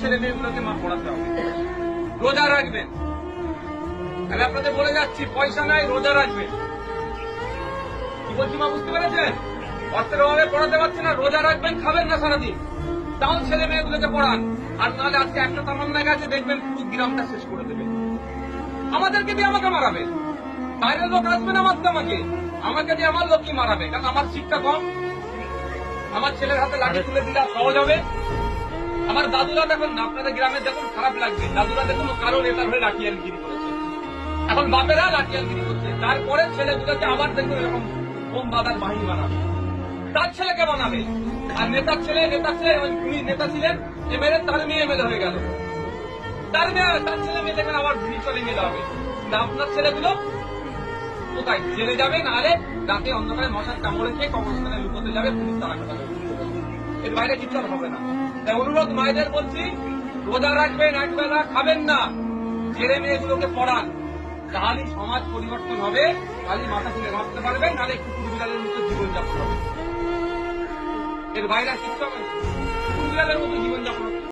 ছেলে মেয়েগুলোকে মা পড়াতে হবে। রোজা রাখবেন, তাহলে আপনাদের বলে যাচ্ছি, পয়সা নাই, রোজা রাখবেন। কি বলছি মা, বুঝতে পেরেছেন? অর্থের অভাবে পড়াতে পারছে না, রোজা রাখবেন, খাবেন না সারাদিন, তাও ছেলে মেয়েগুলোকে পড়ান। আর নাহলে আজকে একটা তামান্না গেছে, দেখবেন পুরো গ্রামটা শেষ করে দেবে। আমাদেরকে দিয়ে আমাকে মারাবে, বাইরের লোক আসবে না মারতে আমাকে দিয়ে আমার লোকই মারাবে, কারণ আমার শিক্ষা কম। আমার ছেলের হাতে লাঠি তুলে দিলে সহজ হবে। আমার দাদুরা দেখুন, আপনাদের গ্রামে দেখুন, খারাপ লাগবে, দাদুরা দেখুন কারো নেতার হয়ে লাঠিয়ালগিরি করেছে, এখন বাপেরা লাঠিয়ালগিরি করছে, তারপরে ছেলেগুলোকে আবার দেখুন এরকম বোম বাঁধার বাহিনী বানাবে, তার ছেলেকে বানাবে। আর নেতার ছেলে উনি নেতা ছিলেন, এমএলএ, তার মেয়ে এমএলএ হয়ে গেল, তার ছেলে মেয়ে দেখেন আবার চলে মেলে হবে। আপনার ছেলেগুলো কোথায়? জেলে যাবে, নাহলে রাতে অন্ধকারে মশার কামড়ে খেয়ে কবরস্থানে লুকোতে যাবে, পুলিশ তারা কথা বলবে। এর বাইরে কিছু আর হবে না। তাই অনুরোধ মায়েদের বলছি, রোজা রাখবেন, একবেলা খাবেন না, ছেলে মেয়েগুলোকে পড়ান, তাহলেই সমাজ পরিবর্তন হবে, তাহলেই মাথা তুলে ভাবতে পারবে, নাহলে কুকুর বিড়ালের মতো জীবনযাপন হবে। এর বাইরে আর কিচ্ছু হবে না, কুকুর বিড়ালের মতো জীবনযাপন হবে।